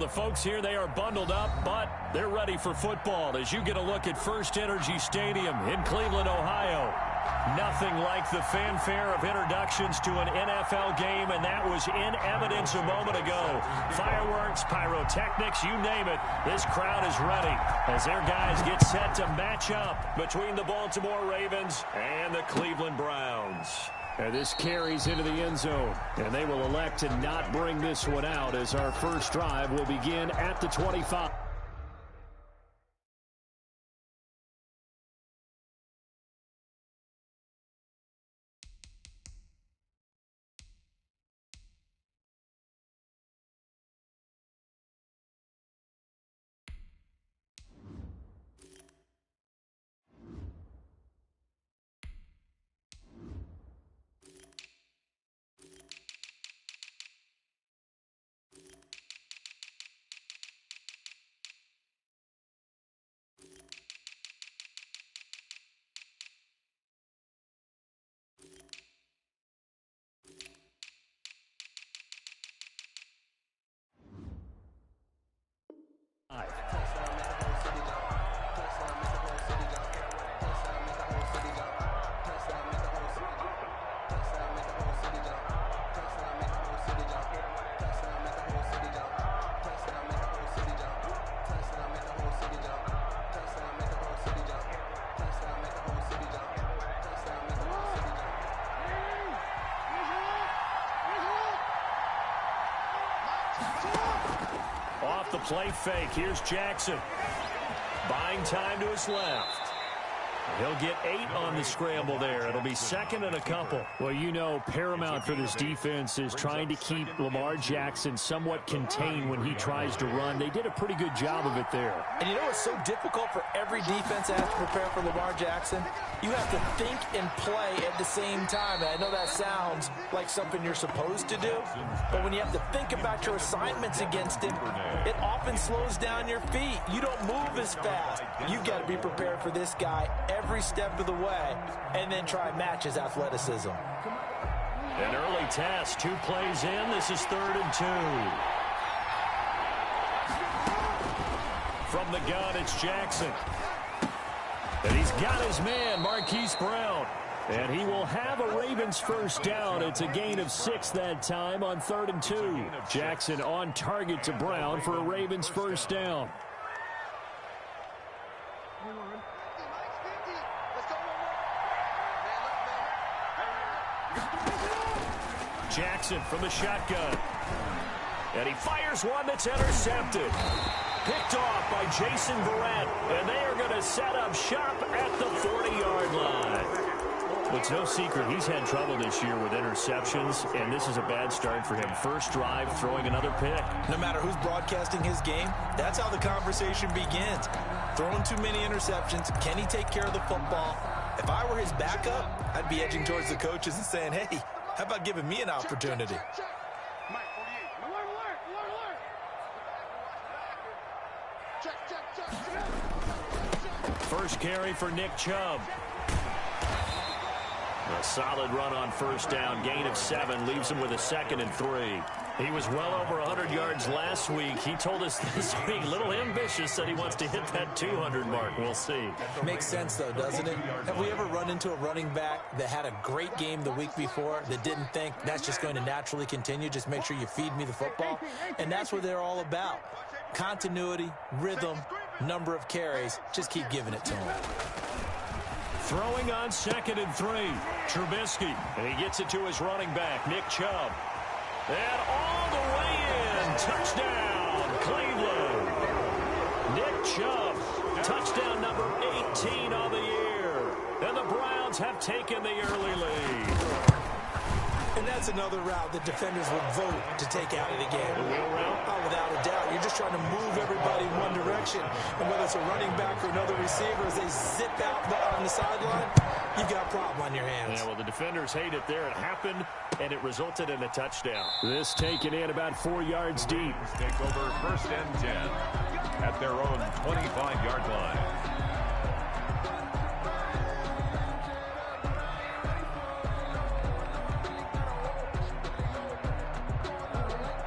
The folks here, they are bundled up, but they're ready for football as you get a look at First Energy Stadium in Cleveland, Ohio. Nothing like the fanfare of introductions to an NFL game, and that was in evidence a moment ago. Fireworks, pyrotechnics, you name it. This crowd is ready as their guys get set to match up between the Baltimore Ravens and the Cleveland Browns. And this carries into the end zone, and they will elect to not bring this one out as our first drive will begin at the 25. Off the play fake, here's Jackson. Buying time to his left. He'll get 8 on the scramble there. It'll be second and a couple. Well, you know, paramount for this defense is trying to keep Lamar Jackson somewhat contained when he tries to run. They did a pretty good job of it there. And you know what's so difficult for every defense that has to prepare for Lamar Jackson? You have to think and play at the same time. And I know that sounds like something you're supposed to do, but when you have to think about your assignments against him, it often slows down your feet. You don't move as fast. You've got to be prepared for this guy every step of the way and then try and match his athleticism. An early test, 2 plays in. This is 3rd and 2. From the gun, it's Jackson. And he's got his man, Marquise Brown. And he will have a Ravens first down. It's a gain of 6 that time on 3rd and 2. Jackson on target to Brown for a Ravens first down. Jackson from the shotgun. And he fires one that's intercepted. Picked off by Jason Verrett. And they are going to set up shop at the 40-yard line. Well, it's no secret he's had trouble this year with interceptions, and this is a bad start for him. First drive, throwing another pick. No matter who's broadcasting his game, that's how the conversation begins. Throwing too many interceptions. Can he take care of the football? If I were his backup, I'd be edging towards the coaches and saying, hey, how about giving me an opportunity? First carry for Nick Chubb. A solid run on first down. Gain of 7 leaves him with a 2nd and 3. He was well over 100 yards last week. He told us this week, a little ambitious, that he wants to hit that 200 mark. We'll see. Makes sense, though, doesn't it? Have we ever run into a running back that had a great game the week before that didn't think that's just going to naturally continue? Just make sure you feed me the football. And that's what they're all about. Continuity, rhythm, number of carries. Just keep giving it to him. Throwing on 2nd and 3. Trubisky. And he gets it to his running back, Nick Chubb. And all the way in. Touchdown, Cleveland. Nick Chubb. Touchdown number 18 on the year. And the Browns have taken the early lead. And that's another route that defenders would vote to take out of the game. The wheel route? Oh, without a doubt. You're just trying to move everybody in one direction. And whether it's a running back or another receiver, as they zip out on the sideline, you've got a problem on your hands. Yeah, well, the defenders hate it there. It happened, and it resulted in a touchdown. This taken in about 4 yards deep. Take over 1st and 10 at their own 25-yard line.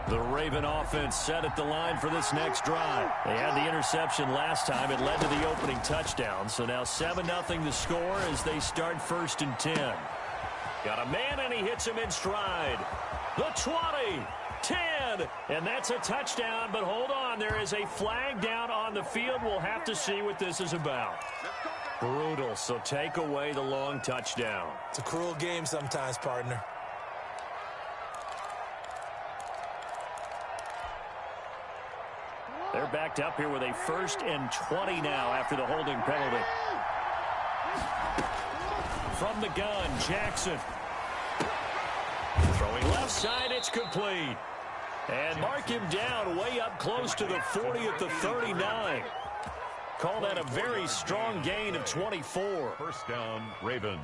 The Raven offense set at the line for this next drive. They had the interception last time. It led to the opening touchdown. So now 7-0 the score as they start 1st and 10. Got a man, and he hits him in stride. The 20, 10, and that's a touchdown. But hold on, there is a flag down on the field. We'll have to see what this is about. Brutal, so take away the long touchdown. It's a cruel game sometimes, partner. They're backed up here with a 1st and 20 now after the holding penalty. From the gun, Jackson. Throwing left side, it's complete. And mark him down way up close to the 40 at the 39. Call that a very strong gain of 24. 1st down, Ravens.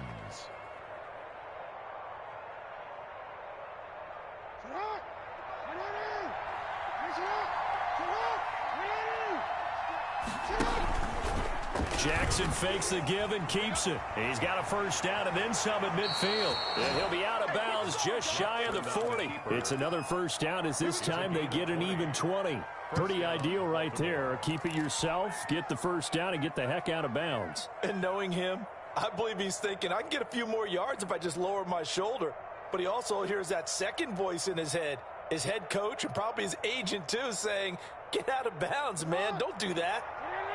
Jackson fakes the give and keeps it. He's got a 1st down and then some at midfield. And he'll be out of bounds just shy of the 40. It's another 1st down as this time they get an even 20. Pretty ideal right there. Keep it yourself, get the 1st down, and get the heck out of bounds. And knowing him, I believe he's thinking, I can get a few more yards if I just lower my shoulder. But he also hears that second voice in his head. His head coach and probably his agent, too, saying, get out of bounds, man. Don't do that.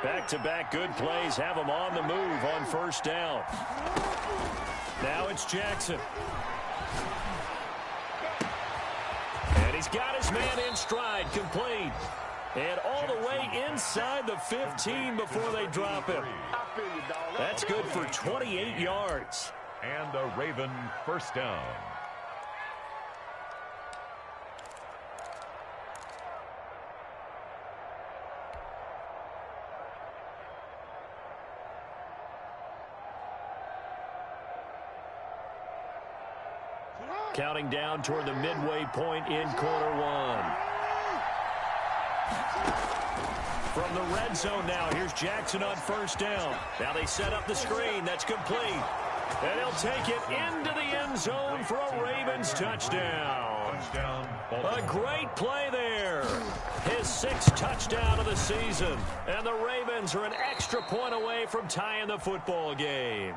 Back-to-back good plays have him on the move on 1st down. Now it's Jackson. And he's got his man in stride, complete. And all the way inside the 15 before they drop him. That's good for 28 yards. And a Raven 1st down. Counting down toward the midway point in quarter 1. From the red zone now, here's Jackson on 1st down. Now they set up the screen. That's complete. And he'll take it into the end zone for a Ravens touchdown. A great play there. His 6th touchdown of the season. And the Ravens are an extra point away from tying the football game.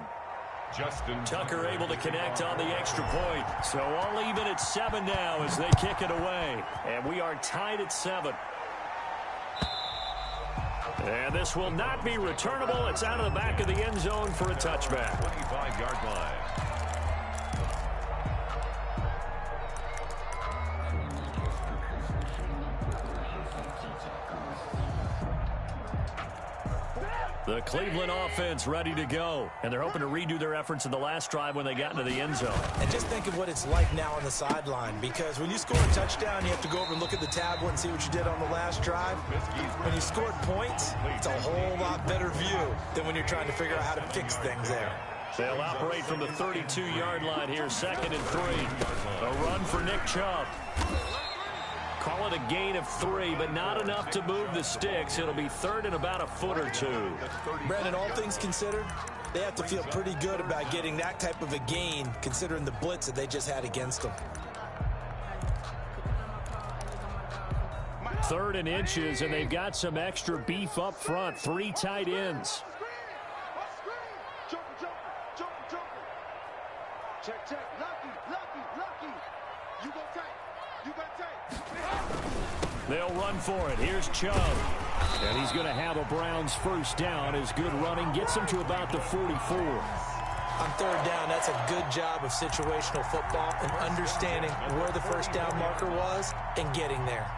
Justin Tucker able to connect on the extra point. So all even at 7 now as they kick it away. And we are tied at 7. And this will not be returnable. It's out of the back of the end zone for a touchback. 25-yard line. The Cleveland offense ready to go. And they're hoping to redo their efforts in the last drive when they got into the end zone. And just think of what it's like now on the sideline, because when you score a touchdown, you have to go over and look at the tablet and see what you did on the last drive. When you scored points, it's a whole lot better view than when you're trying to figure out how to fix things there. They'll operate from the 32-yard line here, 2nd and 3. A run for Nick Chubb. Call it a gain of 3, but not enough to move the sticks. It'll be 3rd and about a foot or 2. Brandon, all things considered, they have to feel pretty good about getting that type of a gain, considering the blitz that they just had against them. 3rd and inches, and they've got some extra beef up front. 3 tight ends. Check. Lucky. You go take. They'll run for it. Here's Chubb. And he's going to have a Browns 1st down as good running gets him to about the 44. On 3rd down, that's a good job of situational football and understanding where the 1st down marker was and getting there.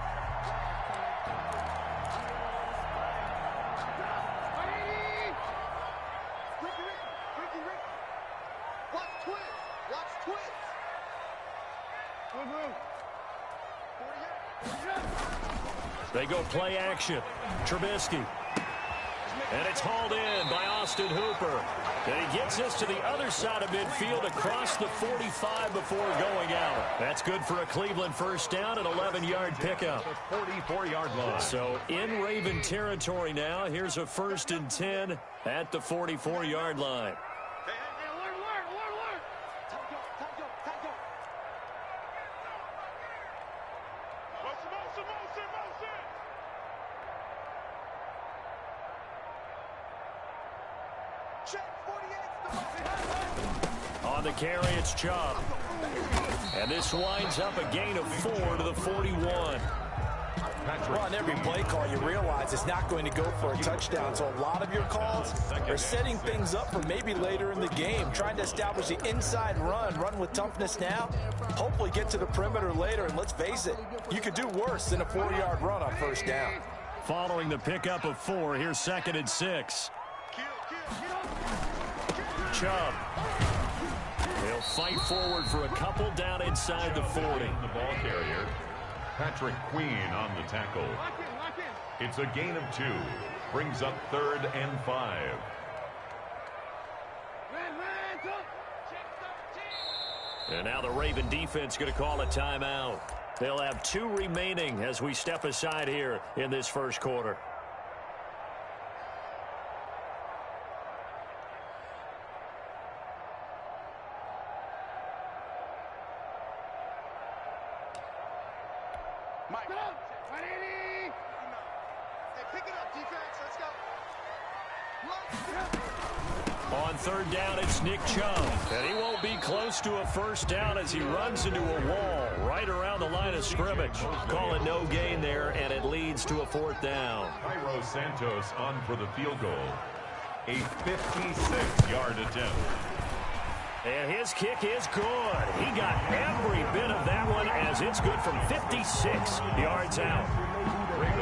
They go play action. Trubisky. And it's hauled in by Austin Hooper. And he gets us to the other side of midfield across the 45 before going out. That's good for a Cleveland 1st down, an 11-yard pickup. 44-yard line. So in Raven territory now. Here's a 1st and 10 at the 44-yard line. On the carry, it's Chubb. And this winds up a gain of 4 to the 41. Well, on every play call, you realize it's not going to go for a touchdown. So a lot of your calls are setting things up for maybe later in the game, trying to establish the inside run with toughness now, hopefully get to the perimeter later. And let's face it, you could do worse than a 4-yard run on first down. Following the pickup of 4, here's 2nd and 6. Chubb. He'll fight forward for a couple down inside the 40. The ball carrier, Patrick Queen on the tackle. It's a gain of 2. Brings up 3rd and 5. And now the Raven defense going to call a timeout. They'll have 2 remaining as we step aside here in this first quarter. On 3rd down, it's Nick Chubb. And he won't be close to a first down as he runs into a wall right around the line of scrimmage. Call it no gain there, and it leads to a 4th down. Cairo Santos on for the field goal. A 56-yard attempt. And his kick is good. He got every bit of that one as it's good from 56 yards out.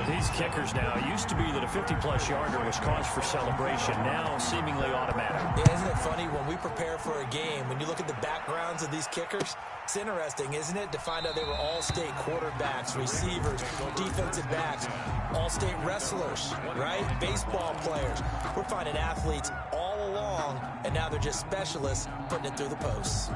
These kickers now, it used to be that a 50-plus yarder was cause for celebration. Now seemingly automatic. Yeah, isn't it funny when we prepare for a game, when you look at the backgrounds of these kickers, it's interesting, isn't it, to find out they were all-state quarterbacks, receivers, defensive backs, all-state wrestlers, right? Baseball players. We're finding athletes all along, and now they're just specialists putting it through the posts.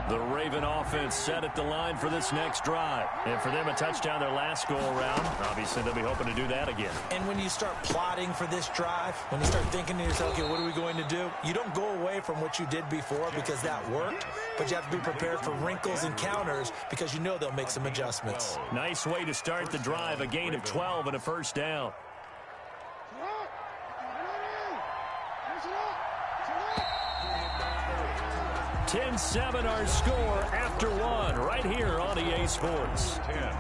The Raven offense set at the line for this next drive. And for them, a touchdown their last go-around. Obviously, they'll be hoping to do that again. And when you start plotting for this drive, when you start thinking to yourself, okay, what are we going to do? You don't go away from what you did before because that worked, but you have to be prepared for wrinkles and counters because you know they'll make some adjustments. Nice way to start the drive, a gain of 12 and a first down. 10-7 our score after 1 right here on EA Sports. 10,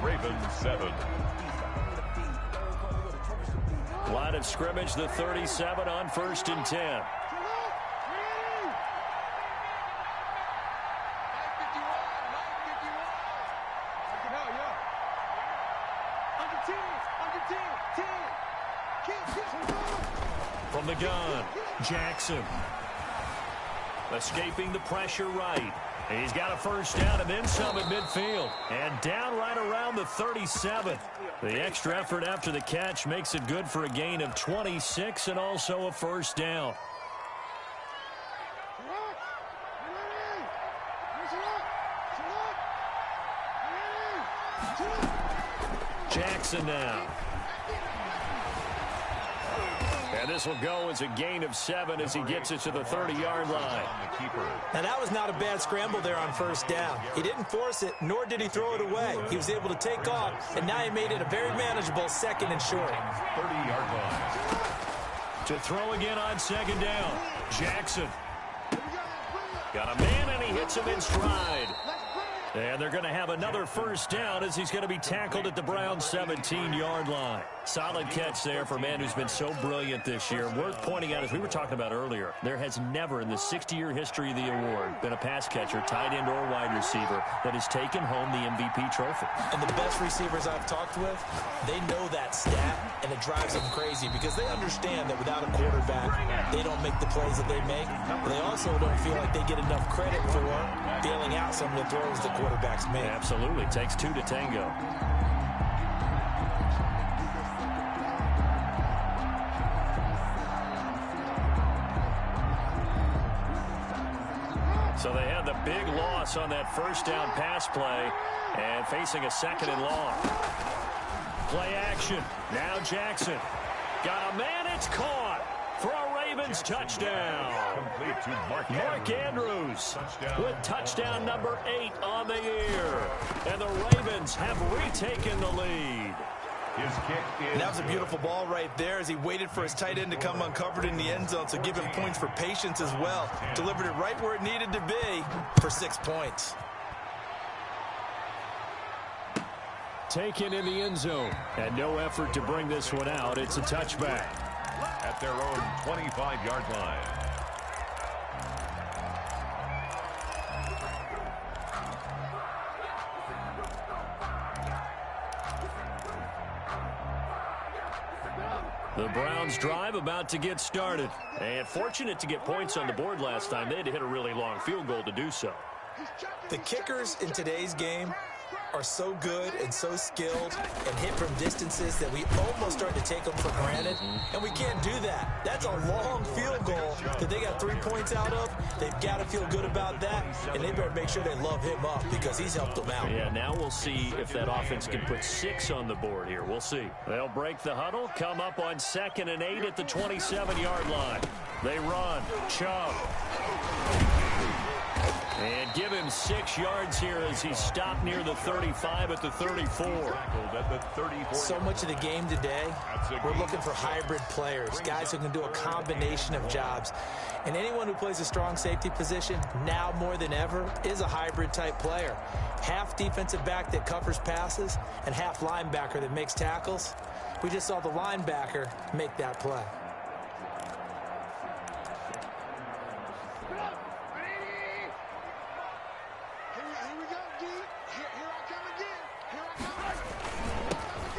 Ravens 7. Line of scrimmage, the 37 on 1st and 10. From the gun, Jackson. Escaping the pressure right. He's got a first down and then some at midfield. And down right around the 37. The extra effort after the catch makes it good for a gain of 26 and also a first down. Jackson now. And this will go as a gain of 7 as he gets it to the 30-yard line. Now, that was not a bad scramble there on first down. He didn't force it, nor did he throw it away. He was able to take off, and now he made it a very manageable 2nd and short. 30-yard line. To throw again on 2nd down. Jackson. Got a man, and he hits him in stride. And they're going to have another first down as he's going to be tackled at the Browns' 17-yard line. Solid catch there for a man who's been so brilliant this year. Worth pointing out, as we were talking about earlier, there has never in the 60-year history of the award been a pass catcher, tight end, or wide receiver that has taken home the MVP trophy. And the best receivers I've talked with, they know that stat, and it drives them crazy because they understand that without a quarterback, they don't make the plays that they make. But they also don't feel like they get enough credit for bailing out some of the throws the quarterbacks make. Absolutely. Takes 2 to tango. So they had the big loss on that first down pass play and facing a 2nd and long. Play action. Now Jackson. Got a man. It's caught for a Ravens touchdown. Complete to Mark Andrews with touchdown number 8 on the year. And the Ravens have retaken the lead. His kick is and that was a beautiful ball right there as he waited for his tight end to come uncovered in the end zone, so give him points for patience as well. Delivered it right where it needed to be for 6 points. Taken in the end zone, and no effort to bring this one out. It's a touchback. at their own 25-yard line. The Browns drive about to get started. And fortunate to get points on the board last time. They had to hit a really long field goal to do so. The kickers in today's game are so good and so skilled and hit from distances that we almost start to take them for granted. And we can't do that. That's a long field goal that they got 3 points out of. They've got to feel good about that, and they better make sure they love him up because he's helped them out. Yeah, now we'll see if that offense can put 6 on the board here. We'll see. They'll break the huddle, come up on 2nd and 8 at the 27-yard line. They run. Chubb. And give him 6 yards here as he's stopped near the 35 at the 34. So much of the game today, we're looking for hybrid players, guys who can do a combination of jobs. And anyone who plays a strong safety position, now more than ever, is a hybrid type player. Half defensive back that covers passes and half linebacker that makes tackles. We just saw the linebacker make that play.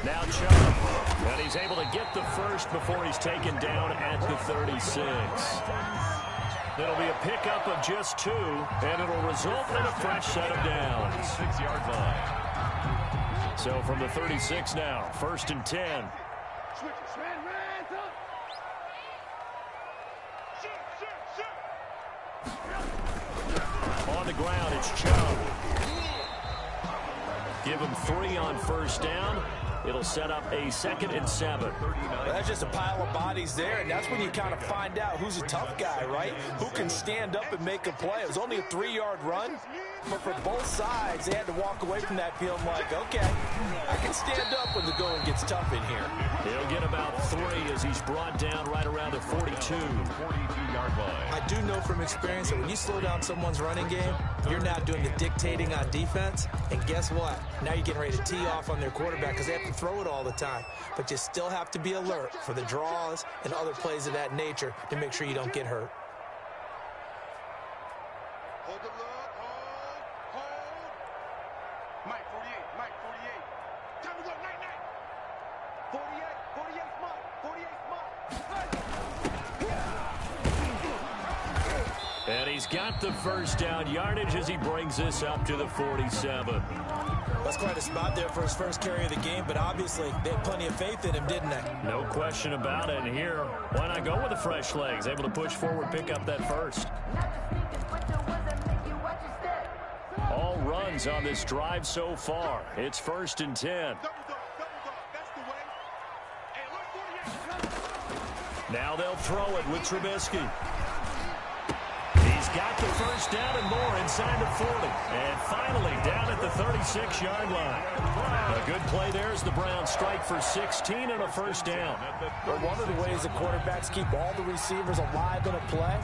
Now Chubb, and he's able to get the first before he's taken down at the 36. It'll be a pickup of just 2, and it'll result in a fresh set of downs. 6-yard line. So from the 36 now, 1st and 10. On the ground, it's Chubb. Give him 3 on 1st down. It'll set up a 2nd and 7. Well, that's just a pile of bodies there, and that's when you kind of find out who's a tough guy, right? Who can stand up and make a play. It was only a 3-yard run, but for both sides, they had to walk away from that feeling like, okay, I can stand up when the going gets tough in here. He'll get about 3 as he's brought down right around the 42. 42-yard line. I do know from experience that when you slow down someone's running game, you're now doing the dictating on defense, and guess what? Now you're getting ready to tee off on their quarterback because they have to throw it all the time. But you still have to be alert for the draws and other plays of that nature to make sure you don't get hurt. Hold the look, hold. Mike, 48, Mike, 48. Time to go, night. 48, Mike, 48, Mike. And he's got the first down yardage as he brings this up to the 47. That's quite a spot there for his first carry of the game, but obviously they had plenty of faith in him, didn't they? No question about it. And here, why not go with the fresh legs? Able to push forward, pick up that first. All runs on this drive so far. It's 1st and 10. Now they'll throw it with Trubisky. He's got the first down and more inside the 40. And finally down at the 36-yard line. A good play there as the Browns strike for 16 and a first down. But one of the ways the quarterbacks keep all the receivers alive in a play,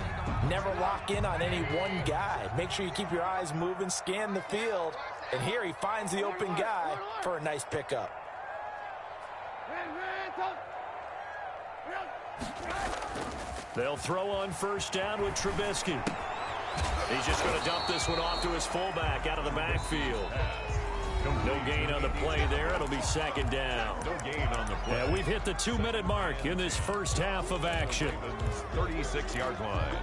never lock in on any one guy. Make sure you keep your eyes moving, scan the field. And here he finds the open guy for a nice pickup. They'll throw on first down with Trubisky. He's just going to dump this one off to his fullback out of the backfield. No gain on the play there. It'll be 2nd down. No gain on the play. And we've hit the 2-minute mark in this first half of action. 36-yard line.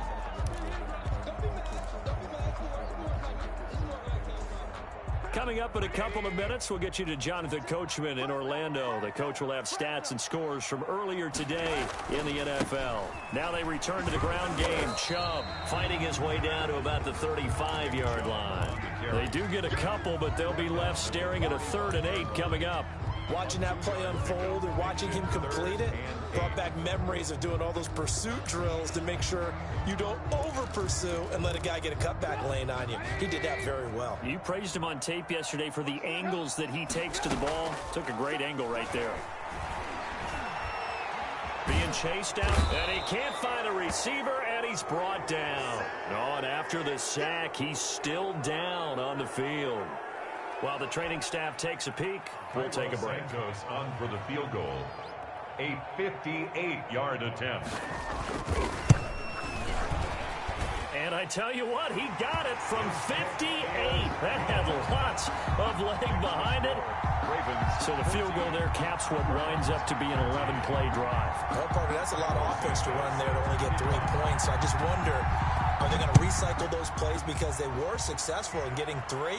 Coming up in a couple of minutes, we'll get you to Jonathan Coachman in Orlando. The coach will have stats and scores from earlier today in the NFL. Now they return to the ground game. Chubb fighting his way down to about the 35-yard line. They do get a couple, but they'll be left staring at a 3rd and 8 coming up. Watching that play unfold and watching him complete it brought back memories of doing all those pursuit drills to make sure you don't over-pursue and let a guy get a cutback lane on you. He did that very well. You praised him on tape yesterday for the angles that he takes to the ball. Took a great angle right there. chased down, and he can't find a receiver, and he's brought down. Oh, and after the sack, he's still down on the field. While the training staff takes a peek, we'll take a break. Santos on for the field goal. A 58-yard attempt. And I tell you what, he got it from 58. That had lots of leg behind it. So the field goal there caps what winds up to be an 11-play drive. Well, partner, that's a lot of offense to run there to only get 3 points. I just wonder, are they going to recycle those plays because they were successful in getting 3?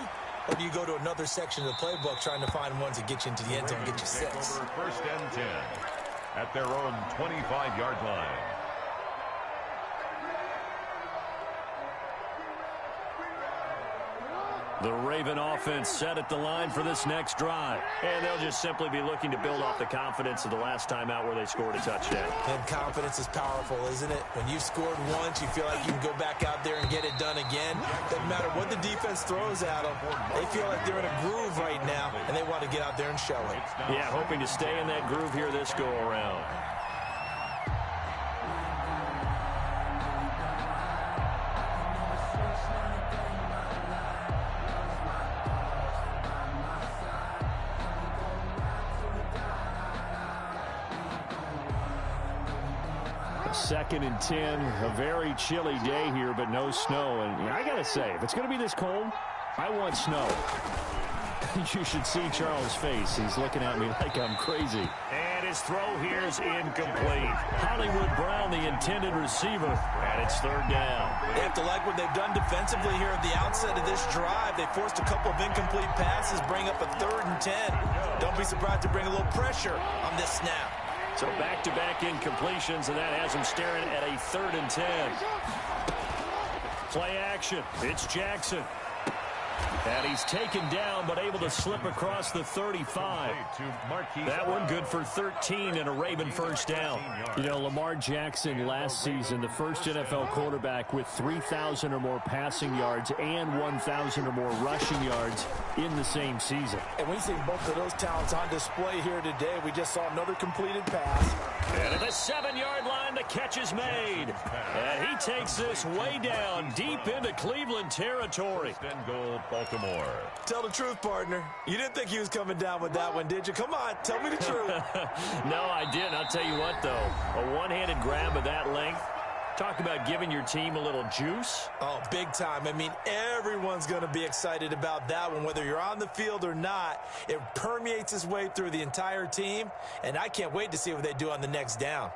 Or do you go to another section of the playbook trying to find ones that get you into the end zone and get you 6? First and 10 at their own 25-yard line. The Raven offense set at the line for this next drive. And they'll just simply be looking to build off the confidence of the last time out where they scored a touchdown. And confidence is powerful, isn't it? When you've scored once, you feel like you can go back out there and get it done again. Doesn't matter what the defense throws at them. They feel like they're in a groove right now, and they want to get out there and show it. Yeah, hoping to stay in that groove here this go-around. Second and 10, a very chilly day here, but no snow. And I got to say, if it's going to be this cold, I want snow. You should see Charles' face. He's looking at me like I'm crazy. And his throw here is incomplete. Hollywood Brown, the intended receiver, and it's third down. They have to like what they've done defensively here at the outset of this drive. They forced a couple of incomplete passes, bring up a 3rd and 10. Don't be surprised to bring a little pressure on this snap. So back-to-back incompletions, and that has him staring at a 3rd and 10. Play action. It's Jackson. And he's taken down, but able to slip across the 35. That one good for 13 and a Raven first down. You know, Lamar Jackson last season, the first NFL quarterback with 3,000 or more passing yards and 1,000 or more rushing yards in the same season. And we see both of those talents on display here today. We just saw another completed pass. And at the 7-yard line, the catch is made. And he takes this way down, deep into Cleveland territory. First and goal, Baltimore. Tell the truth, partner. You didn't think he was coming down with that one, did you? Come on, tell me the truth. No, I didn't. I'll tell you what, though. A one-handed grab of that length. Talk about giving your team a little juice. Oh, big time. I mean, everyone's going to be excited about that one, whether you're on the field or not. It permeates its way through the entire team, and I can't wait to see what they do on the next down.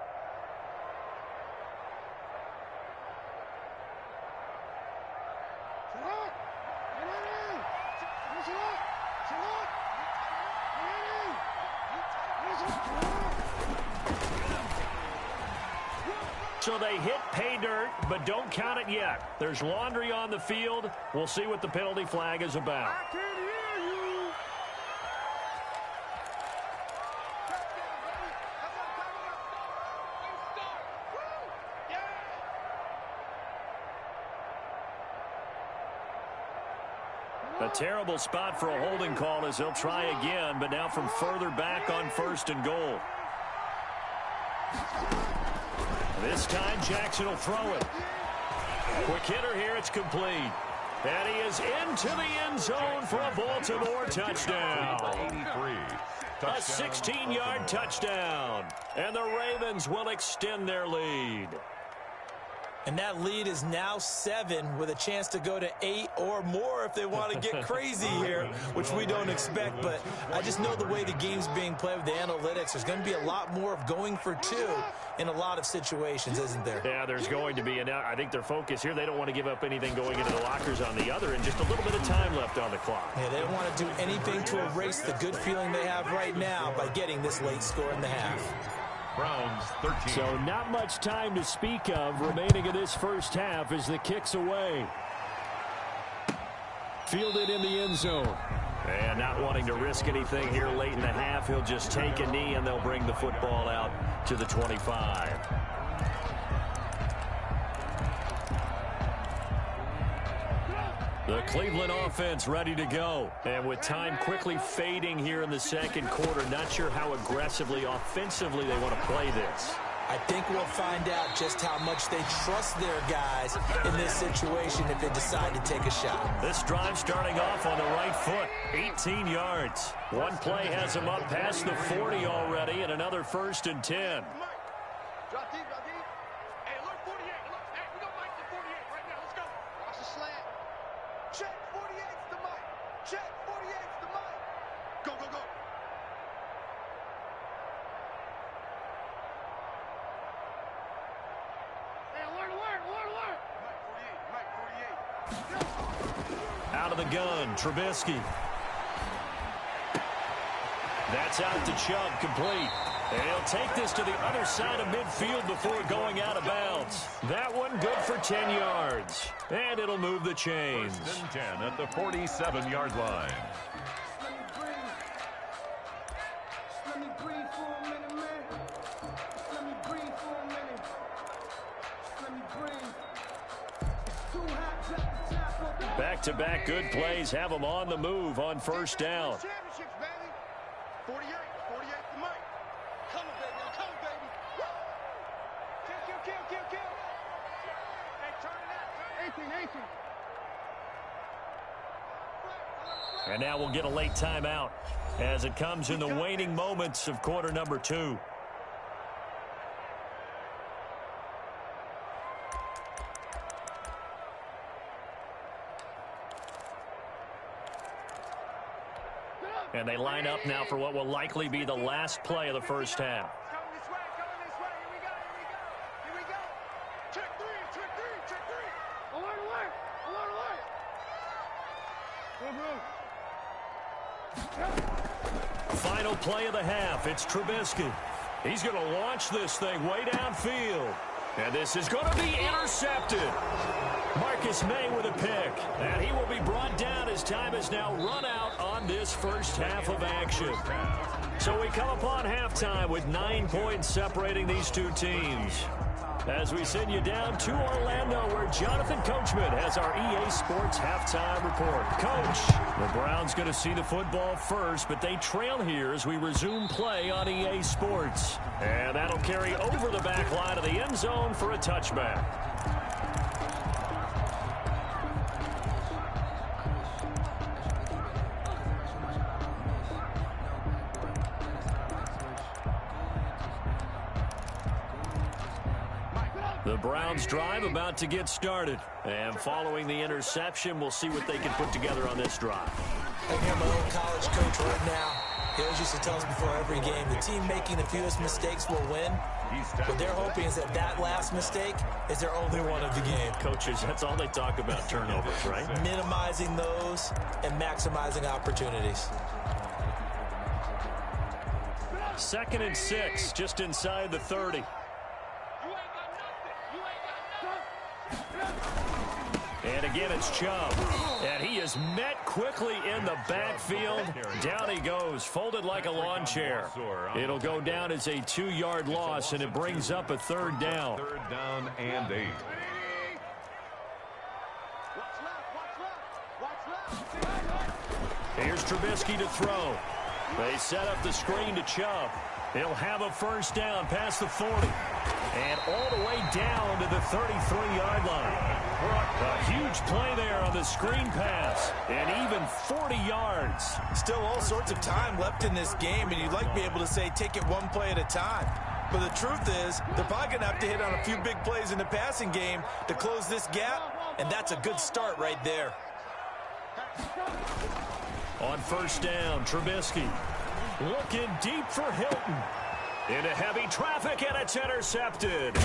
So they hit pay dirt, but don't count it yet. There's laundry on the field. We'll see what the penalty flag is about. I can hear you. A terrible spot for a holding call as they'll try again, but now from further back on 1st and goal. This time, Jackson will throw it. Quick hitter here, it's complete. And he is into the end zone for a Baltimore touchdown. A 16-yard touchdown. And the Ravens will extend their lead. And that lead is now 7 with a chance to go to 8 or more if they want to get crazy here, which we don't expect. But I just know the way the game's being played with the analytics, there's going to be a lot more of going for 2 in a lot of situations, isn't there? Yeah, there's going to be. And I think their focus here, they don't want to give up anything going into the lockers on the other, and just a little bit of time left on the clock. Yeah, they don't want to do anything to erase the good feeling they have right now by getting this late score in the half. Browns 13. So not much time to speak of remaining in this first half as the kick's away. Fielded in the end zone. And not wanting to risk anything here late in the half, he'll just take a knee and they'll bring the football out to the 25. The Cleveland offense ready to go. And with time quickly fading here in the second quarter, not sure how aggressively, offensively they want to play this. I think we'll find out just how much they trust their guys in this situation if they decide to take a shot. This drive starting off on the right foot, 18 yards. One play has them up past the 40 already, and another 1st and 10. Drop deep, drop deep. Hey, look, 48. Look, hey, we got Mike to 48 right now. Let's go. Watch the slant. Check 48's the Mike. Check 48's the Mike. Go, go, go. Hey, alert, alert, alert, alert. Mike 48, Mike 48. Out of the gun, Trubisky. That's out to Chubb, complete. And he'll take this to the other side of midfield before going out of bounds. That one good for 10 yards. And it'll move the chains. 1st and 10 at the 47-yard line. Let me breathe for a minute, man. Let me breathe for a minute. Let me breathe. It's too hot just to tap up the Back-to-back good plays have them on the move on 1st down. Championships, baby. 48 to Mike. Come on, baby. I'm coming, baby. Woo! Kill. Hey, turn it out. 18. And now we'll get a late timeout as it comes in the waning moments of quarter number 2. And they line up now for what will likely be the last play of the 1st half. Coming this way. Here we go. Check three. Alert. Final play of the half. It's Trubisky. He's going to launch this thing way downfield. And this is going to be intercepted. Marcus May with a pick. And he will be brought down as time has now run out on this 1st half of action. So we come upon halftime with 9 points separating these two teams. As we send you down to Orlando, where Jonathan Coachman has our EA Sports halftime report. Coach, the Browns going to see the football first, but they trail here as we resume play on EA Sports. And that'll carry over the back line of the end zone for a touchback. The Browns drive about to get started. And following the interception, we'll see what they can put together on this drive. I hear my old college coach right now. He always used to tell us before every game, the team making the fewest mistakes will win. What they're hoping is that last mistake is their only one of the game. Coaches, that's all they talk about, turnovers, right? Minimizing those and maximizing opportunities. 2nd and 6, just inside the 30. And again, it's Chubb. And he is met quickly in the backfield. Down he goes, folded like a lawn chair. It'll go down as a 2-yard loss, and it brings up a 3rd down. 3rd down and 8. Here's Trubisky to throw. They set up the screen to Chubb. He'll have a 1st down past the 40. And all the way down to the 33-yard line. A huge play there on the screen pass. And even 40 yards. Still all sorts of time left in this game, and you'd like to be able to say take it one play at a time. But the truth is, they're probably going to have to hit on a few big plays in the passing game to close this gap, and that's a good start right there. On 1st down, Trubisky looking deep for Hilton. Into heavy traffic, and it's intercepted.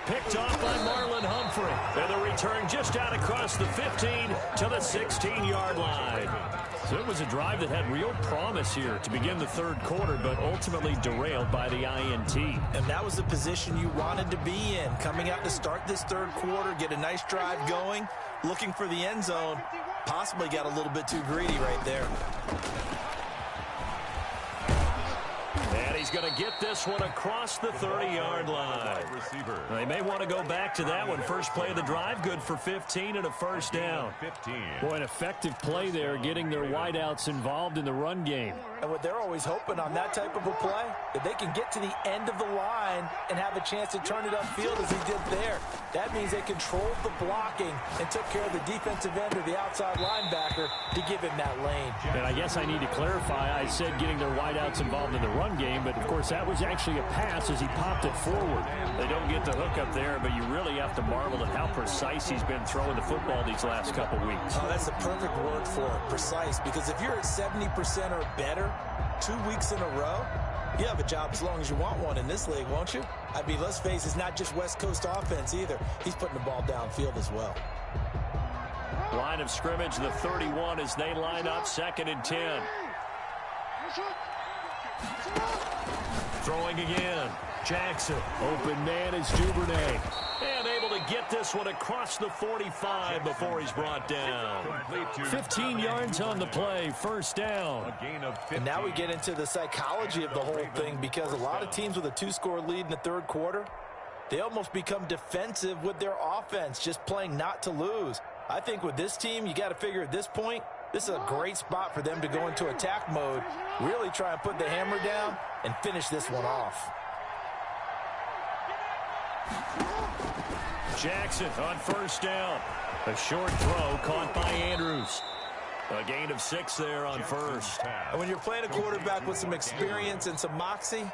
Picked off by Marlon Humphrey. And the return just out across the 15 to the 16-yard line. So it was a drive that had real promise here to begin the 3rd quarter, but ultimately derailed by the INT. And that was the position you wanted to be in. Coming out to start this 3rd quarter, get a nice drive going, looking for the end zone. Possibly got a little bit too greedy right there. And he he's going to get this one across the 30-yard line. They may want to go back to that one. First play of the drive, good for 15 and a first down. Boy, an effective play there, getting their wideouts involved in the run game. And what they're always hoping on that type of a play, that they can get to the end of the line and have a chance to turn it upfield as he did there. That means they controlled the blocking and took care of the defensive end or the outside linebacker to give him that lane. And I guess I need to clarify, I said getting their wideouts involved in the run game, but of course that was actually a pass as he popped it forward. They don't get the hook up there, but you really have to marvel at how precise he's been throwing the football these last couple weeks. Oh, that's the perfect word for it, precise, because if you're at 70% or better 2 weeks in a row, you have a job as long as you want one in this league, won't you? I mean, let's face it, it's not just West Coast offense either. He's putting the ball downfield as well. Line of scrimmage, the 31 as they line up, 2nd and 10. Throwing again. Jackson. Open man is Duvernay. And able to get this one across the 45 before he's brought down. 15 yards on the play, first down. And now we get into the psychology of the whole thing, because a lot of teams with a 2-score lead in the third quarter, they almost become defensive with their offense, just playing not to lose. I think with this team, you got to figure at this point, this is a great spot for them to go into attack mode, really try and put the hammer down and finish this one off. Jackson on first down. A short throw caught by Andrews. A gain of 6 there on first. And when you're playing a quarterback with some experience and some moxie,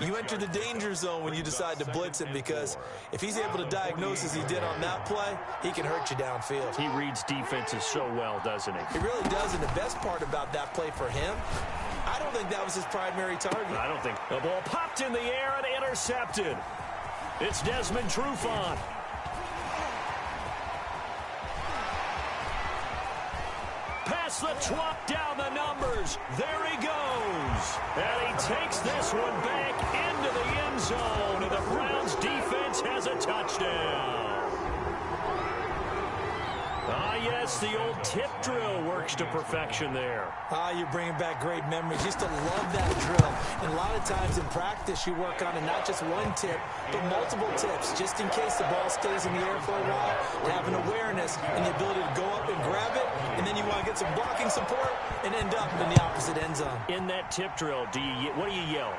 you enter the danger zone when you decide to blitz him, because if he's able to diagnose as he did on that play, he can hurt you downfield. He reads defenses so well, doesn't he? He really does, and the best part about that play for him, I don't think that was his primary target. I don't think. The ball popped in the air and intercepted. It's Desmond Trufant. Pass the 12, down the numbers. There he goes. And he takes this one back into the end zone. And the Browns defense has a touchdown. Ah, yes, the old tip drill works to perfection there. Ah, you're bringing back great memories. Used to love that drill. And a lot of times in practice, you work on it, not just one tip, but multiple tips, just in case the ball stays in the air for a while. Having awareness and the ability to go up and grab it, and then you want to get some blocking support and end up in the opposite end zone. In that tip drill, what do you yell?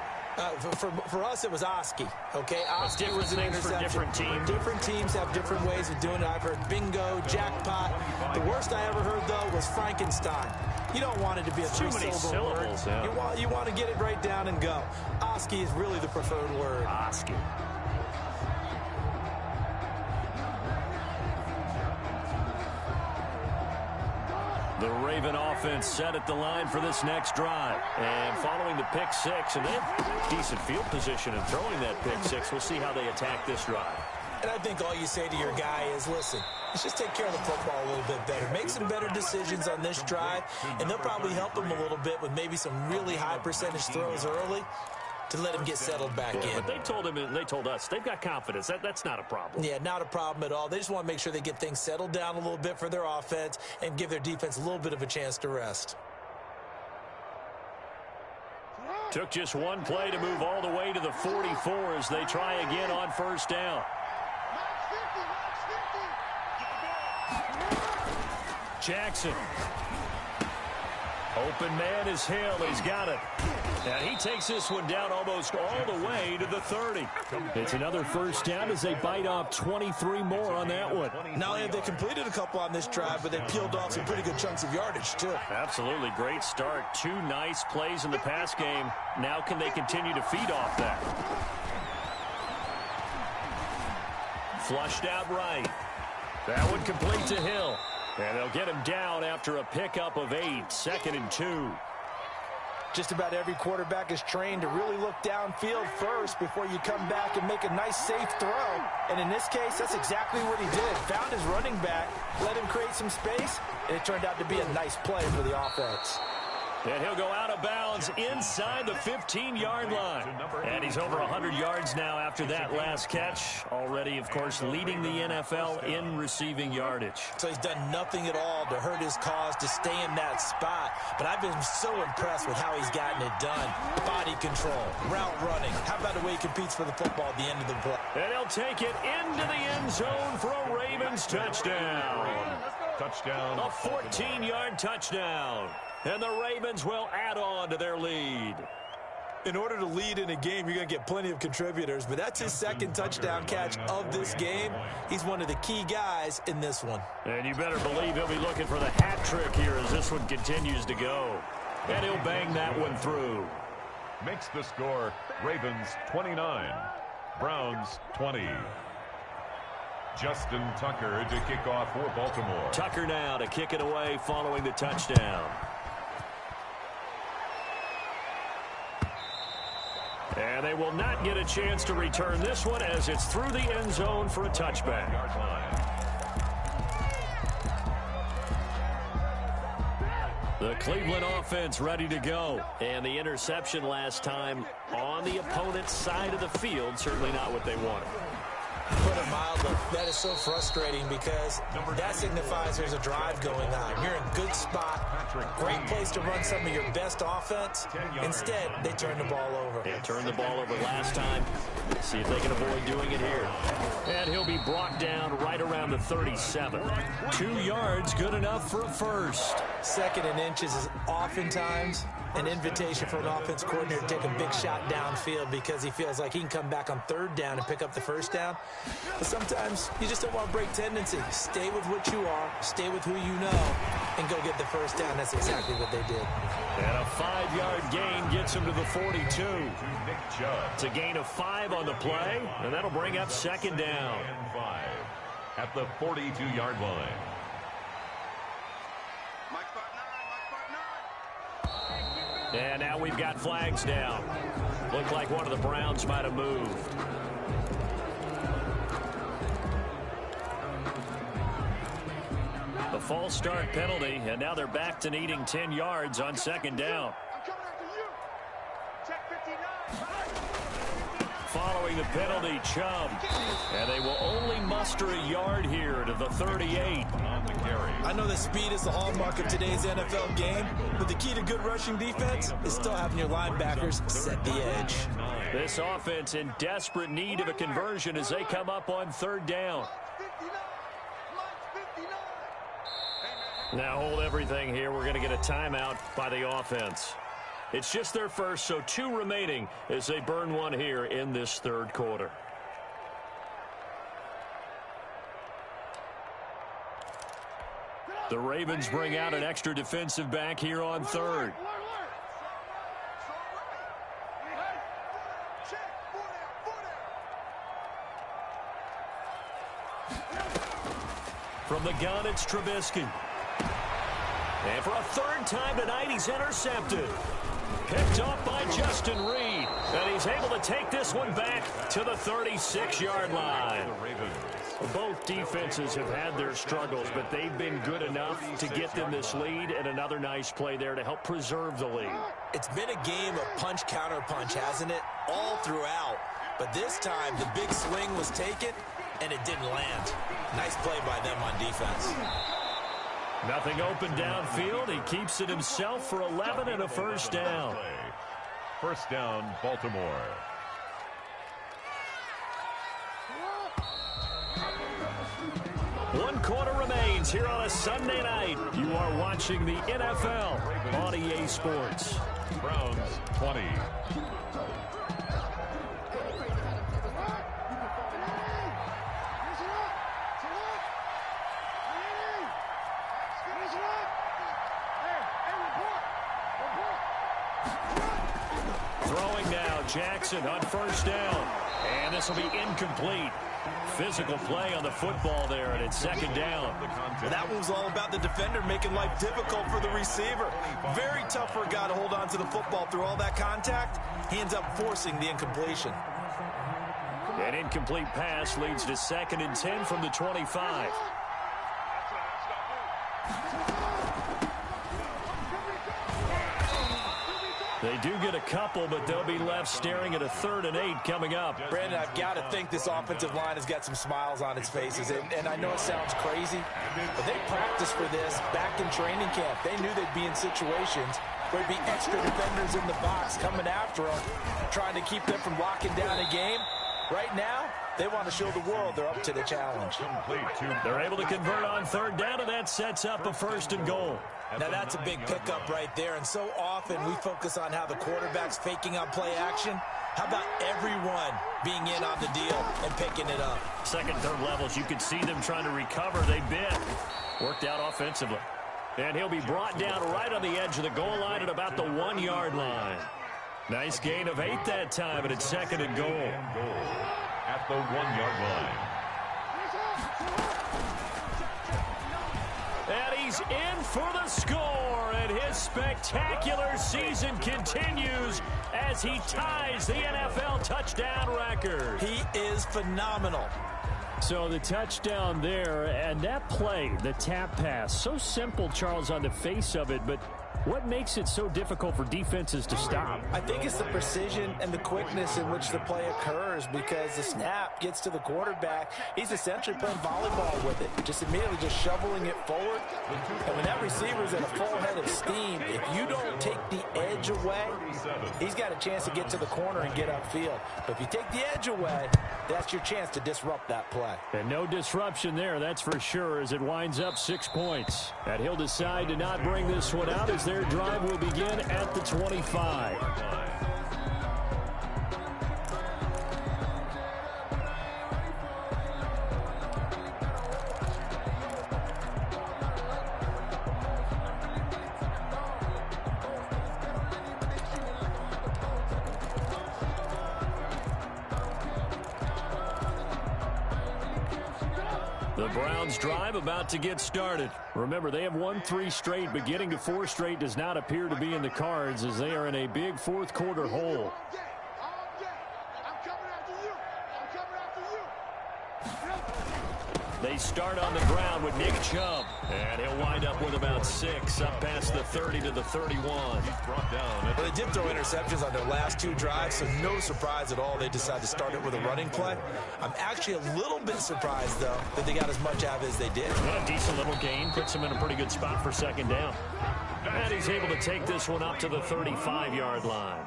For us, it was Oski. Okay, Oski was an interception. For different teams. Different teams have different ways of doing it. I've heard bingo, jackpot. The worst I ever heard, though, was Frankenstein. You don't want it to be a three-syllable word. Yeah. You want to get it right down and go. Oski is really the preferred word. Oski. The Raven offense set at the line for this next drive. And following the pick 6, and they have decent field position in throwing that pick 6. We'll see how they attack this drive. And I think all you say to your guy is, listen, let's just take care of the football a little bit better. Make some better decisions on this drive, and they'll probably help him a little bit with maybe some really high percentage throws early to let him get settled back in. But they told him, and they told us, they've got confidence. That's not a problem. Yeah, not a problem at all. They just want to make sure they get things settled down a little bit for their offense and give their defense a little bit of a chance to rest. Took just one play to move all the way to the 44 as they try again on first down. Jackson. Open man is Hill. He's got it. And he takes this one down almost all the way to the 30. It's another first down as they bite off 23 more on that one. Not only have they completed a couple on this drive, but they peeled off some pretty good chunks of yardage, too. Absolutely. Great start. 2 nice plays in the pass game. Now can they continue to feed off that? Flushed out right. That one complete to Hill. And they'll get him down after a pickup of 8. 2nd and 2. Just about every quarterback is trained to really look downfield first before you come back and make a nice, safe throw. And in this case, that's exactly what he did. Found his running back, let him create some space, and it turned out to be a nice play for the offense. And he'll go out of bounds inside the 15-yard line. And he's over 100 yards now after that last catch. Already, of course, leading the NFL in receiving yardage. So he's done nothing at all to hurt his cause, to stay in that spot. But I've been so impressed with how he's gotten it done. Body control, route running. How about the way he competes for the football at the end of the play? And he'll take it into the end zone for a Ravens touchdown. Touchdown. A 14-yard touchdown. And the Ravens will add on to their lead. In order to lead in a game, you're going to get plenty of contributors, but that's his second touchdown catch of this game. He's one of the key guys in this one. And you better believe he'll be looking for the hat trick here as this one continues to go. And he'll bang that one through. Makes the score Ravens 29, Browns 20. Justin Tucker to kick off for Baltimore. Tucker now to kick it away following the touchdown. And they will not get a chance to return this one as it's through the end zone for a touchback. The Cleveland offense ready to go. And the interception last time on the opponent's side of the field, certainly not what they wanted. Put it mildly, that is so frustrating because that signifies there's a drive going on. You're in a good spot, great place to run some of your best offense. Instead, they turn the ball over. They turned the ball over last time. See if they can avoid doing it here. And he'll be brought down right around the 37. 2 yards, good enough for a first. Second and inches is oftentimes an invitation for an offense coordinator to take a big shot downfield because he feels like he can come back on third down and pick up the first down. But sometimes you just don't want to break tendency. Stay with what you are, stay with who you know, and go get the first down. That's exactly what they did. And a 5-yard gain gets him to the 42. It's a gain of 5 on the play, and that'll bring up second down. 5 at the 42-yard line. And now we've got flags down. Looked like one of the Browns might have moved. The false start penalty, and now they're back to needing 10 yards on second down. Following the penalty, Chubb. And they will only muster a yard here to the 38. On the carry. I know that speed is the hallmark of today's NFL game, but the key to good rushing defense is still having your linebackers set the edge. This offense in desperate need of a conversion as they come up on third down. Now hold everything here. We're going to get a timeout by the offense. It's just their first, so 2 remaining as they burn one here in this third quarter. The Ravens bring out an extra defensive back here on third. From the gun, it's Trubisky. And for a third time tonight, he's intercepted. Picked off by Justin Reed. And he's able to take this one back to the 36-yard line. Both defenses have had their struggles, but they've been good enough to get them this lead, and another nice play there to help preserve the lead. It's been a game of punch-counter-punch, hasn't it? All throughout. But this time, the big swing was taken, and it didn't land. Nice play by them on defense. Nothing open downfield. He keeps it himself for 11 and a first down. First down, Baltimore. One quarter remains here on a Sunday night. You are watching the NFL on EA Sports. Browns 20. Throwing now, Jackson on first down. And this will be incomplete. Physical play on the football there, and it's second down. That one was all about the defender making life difficult for the receiver. Very tough for a guy to hold on to the football through all that contact. He ends up forcing the incompletion. An incomplete pass leads to 2nd and 10 from the 25. They do get a couple, but they'll be left staring at a 3rd and 8 coming up. Brandon, I've got to think this offensive line has got some smiles on its faces. And I know it sounds crazy, but they practiced for this back in training camp. They knew they'd be in situations where there'd be extra defenders in the box coming after them, trying to keep them from locking down a game. Right now, they want to show the world they're up to the challenge. They're able to convert on 3rd down, and that sets up a 1st and goal. Now, that's a big pickup right there, and so often we focus on how the quarterback's faking on play action. How about everyone being in on the deal and picking it up? 2nd, 3rd levels, you could see them trying to recover. They bit. Worked out offensively. And he'll be brought down right on the edge of the goal line at about the 1-yard line. Nice gain of 8 that time, but it's 2nd and goal. At the 1-yard line. And he's in for the score, and his spectacular season continues as he ties the NFL touchdown record. He is phenomenal. So the touchdown there, and that play, the tap pass, so simple, Charles, on the face of it, but what makes it so difficult for defenses to stop? I think it's the precision and the quickness in which the play occurs, because the snap gets to the quarterback. He's essentially playing volleyball with it, just immediately just shoveling it forward. And when that receiver's at a full head of steam, if you don't take the edge away, he's got a chance to get to the corner and get upfield. But if you take the edge away, that's your chance to disrupt that play. And no disruption there, that's for sure, as it winds up 6 points. And he'll decide to not bring this one out as their drive will begin at the 25. The Browns drive about to get started. Remember, they have won 3 straight, but getting to 4 straight does not appear to be in the cards as they are in a big 4th quarter hole. They start on the ground with Nick Chubb, and he'll wind up with about 6 up past the 30 to the 31. Brought down. Well, they did throw interceptions on their last 2 drives, so no surprise at all they decided to start it with a running play. I'm actually a little bit surprised, though, that they got as much out of it as they did. Well, a decent little gain puts him in a pretty good spot for 2nd down. And he's able to take this one up to the 35-yard line.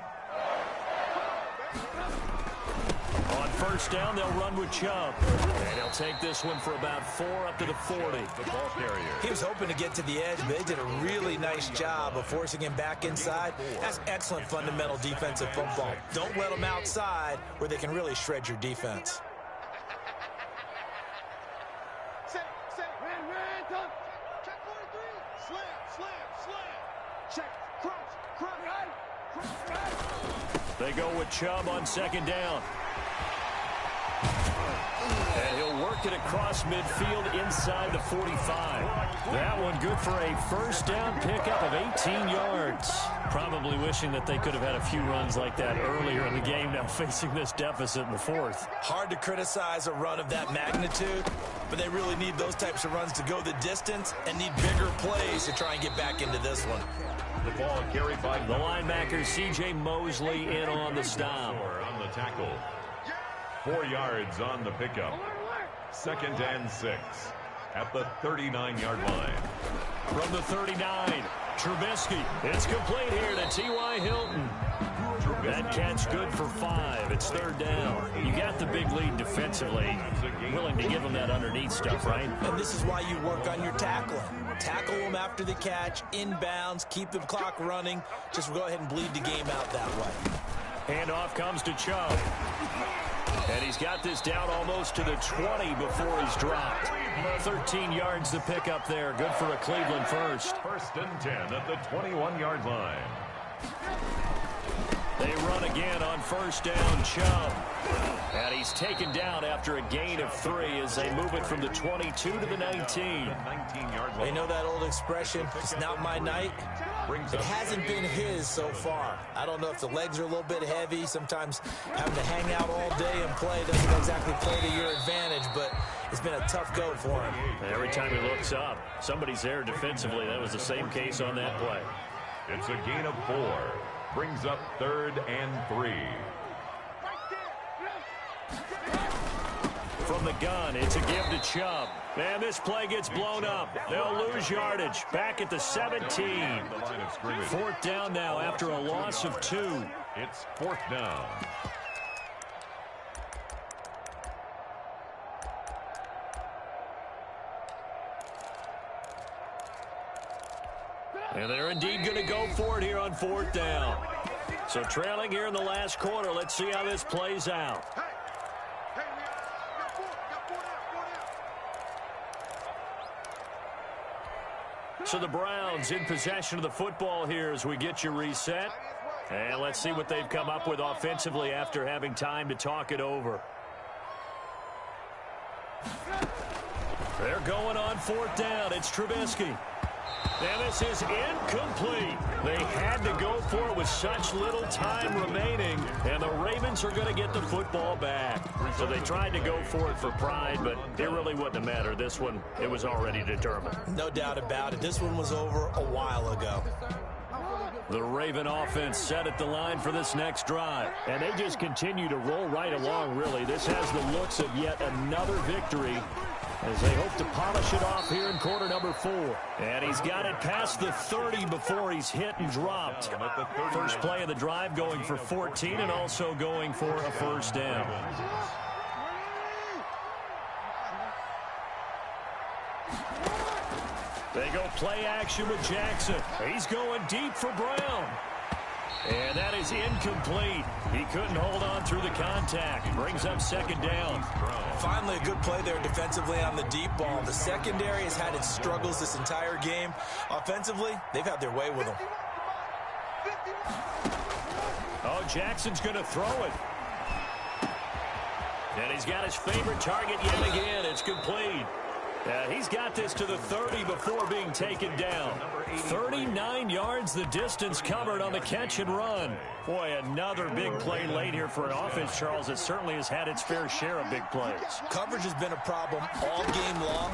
On 1st down, they'll run with Chubb. And he'll take this one for about 4 up to the 40. The ball carrier. He was hoping to get to the edge, but they did a really nice job of forcing him back inside. That's excellent fundamental defensive football. Don't let them outside where they can really shred your defense. Check 43. Slam. Check. Crunch. They go with Chubb on 2nd down. And he'll work it across midfield inside the 45. That one good for a 1st down pickup of 18 yards. Probably wishing that they could have had a few runs like that earlier in the game, now facing this deficit in the 4th. Hard to criticize a run of that magnitude, but they really need those types of runs to go the distance and need bigger plays to try and get back into this one. The ball carried by The linebacker, C.J. Mosley, in on the stop. on the tackle. 4 yards on the pickup. 2nd and 6 at the 39-yard line. From the 39, Trubisky. It's complete here to T.Y. Hilton. That catch good for 5. It's 3rd down. You got the big lead defensively. Willing to give them that underneath stuff, right? And this is why you work on your tackling. Tackle them after the catch, inbounds, keep the clock running. Just go ahead and bleed the game out that way. Handoff comes to Chubb. And he's got this down almost to the 20 before he's dropped. 13 yards to pick up there. Good for a Cleveland first. 1st and 10 at the 21-yard line. They run again on 1st down, Chubb. And he's taken down after a gain of 3 as they move it from the 22 to the 19. They know that old expression, it's not my night. It hasn't been his so far. I don't know if the legs are a little bit heavy. Sometimes having to hang out all day and play doesn't exactly play to your advantage, but it's been a tough go for him. Every time he looks up, somebody's there defensively. That was the same case on that play. It's a gain of 4. Brings up 3rd and 3. From the gun, it's a give to Chubb. And this play gets blown up. They'll lose yardage. Back at the 17. 4th down now after a loss of 2. It's 4th down. And they're indeed going to go for it here on 4th down. So trailing here in the last quarter. Let's see how this plays out. So the Browns in possession of the football here as we get you reset. And let's see what they've come up with offensively after having time to talk it over. They're going on 4th down. It's Trubisky. And this is incomplete. They had to go for it with such little time remaining. And the Ravens are going to get the football back. So they tried to go for it for pride, but it really wouldn't have mattered. This one, it was already determined. No doubt about it. This one was over a while ago. The Raven offense set at the line for this next drive. And they just continue to roll right along, really. This has the looks of yet another victory as they hope to polish it off here in quarter number 4. And he's got it past the 30 before he's hit and dropped. First play of the drive going for 14 and also going for a first down. They go play action with Jackson. He's going deep for Brown. And that is incomplete. He couldn't hold on through the contact. Brings up 2nd down. Finally, a good play there defensively on the deep ball. The secondary has had its struggles this entire game. Offensively, they've had their way with them. Oh, Jackson's going to throw it. And he's got his favorite target yet again. It's complete. He's got this to the 30 before being taken down. 39 yards the distance covered on the catch and run. Boy, another big play late here for an offense, Charles, that certainly has had its fair share of big plays. Coverage has been a problem all game long,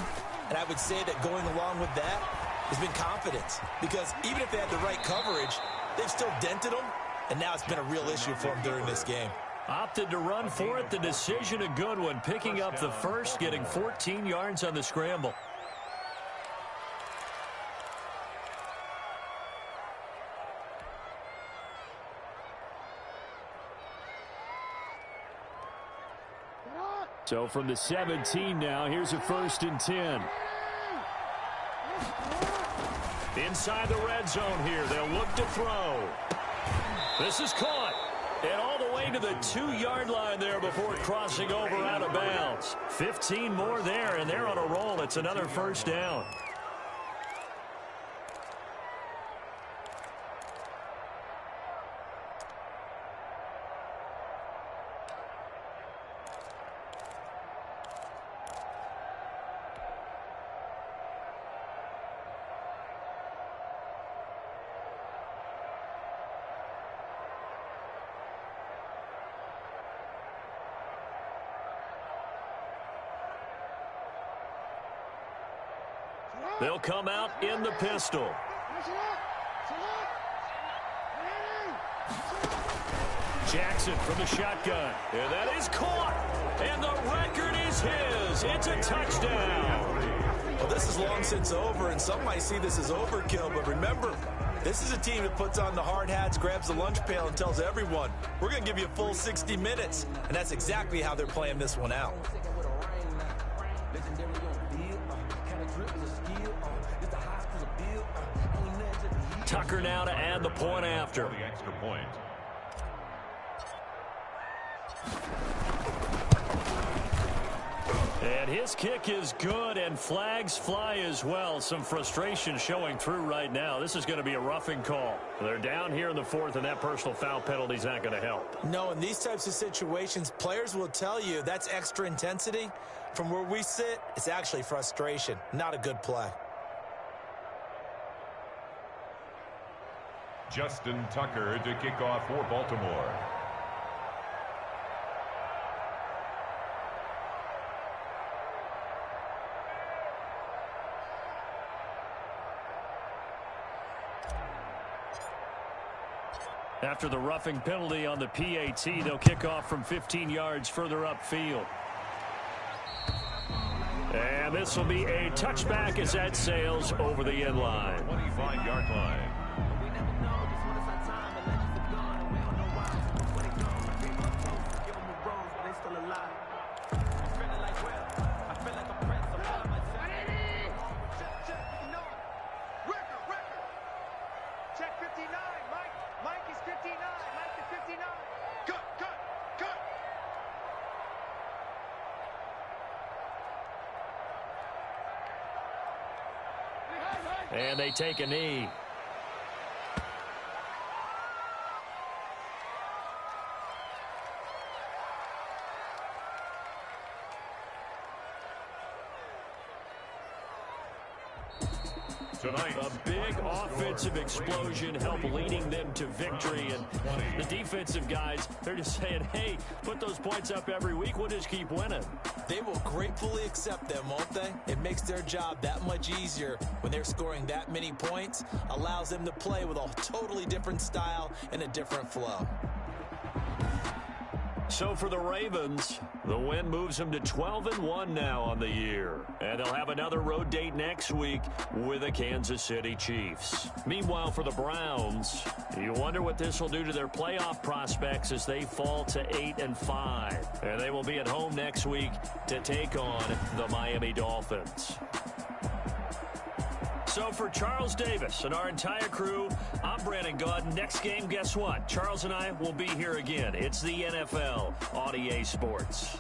and I would say that going along with that has been confidence. Because even if they had the right coverage, they've still dented them, and now it's been a real issue for them during this game. Opted to run for it. The decision a good one. Picking up the first, getting 14 yards on the scramble. So from the 17 now, here's a 1st and 10. Inside the red zone here. They'll look to throw. This is caught. And all the way to the 2-yard line there before crossing over out of bounds. 15 more there, and they're on a roll. It's another first down. They'll come out in the pistol. Jackson from the shotgun. And that is caught. And the record is his. It's a touchdown. Well, this is long since over, and some might see this as overkill. But remember, this is a team that puts on the hard hats, grabs the lunch pail, and tells everyone, we're going to give you a full 60 minutes. And that's exactly how they're playing this one out. Tucker now to add the point after. The extra point. And his kick is good, and flags fly as well. Some frustration showing through right now. This is going to be a roughing call. They're down here in the 4th, and that personal foul penalty is not going to help. No, in these types of situations, players will tell you that's extra intensity. From where we sit, it's actually frustration. Not a good play. Justin Tucker to kick off for Baltimore. After the roughing penalty on the PAT, they'll kick off from 15 yards further upfield. And this will be a touchback as that sails over the end line. 25-yard line. And they take a knee. Tonight, a big offensive explosion helped leading them to victory. And the defensive guys, they're just saying, hey, put those points up every week. We'll just keep winning. They will gratefully accept them, won't they? It makes their job that much easier when they're scoring that many points. Allows them to play with a totally different style and a different flow. So for the Ravens, the win moves them to 12-1 now on the year. And they'll have another road date next week with the Kansas City Chiefs. Meanwhile, for the Browns, you wonder what this will do to their playoff prospects as they fall to 8-5. And they will be at home next week to take on the Miami Dolphins. So for Charles Davis and our entire crew, I'm Brandon Gaudin. Next game, guess what? Charles and I will be here again. It's the NFL on EA Sports.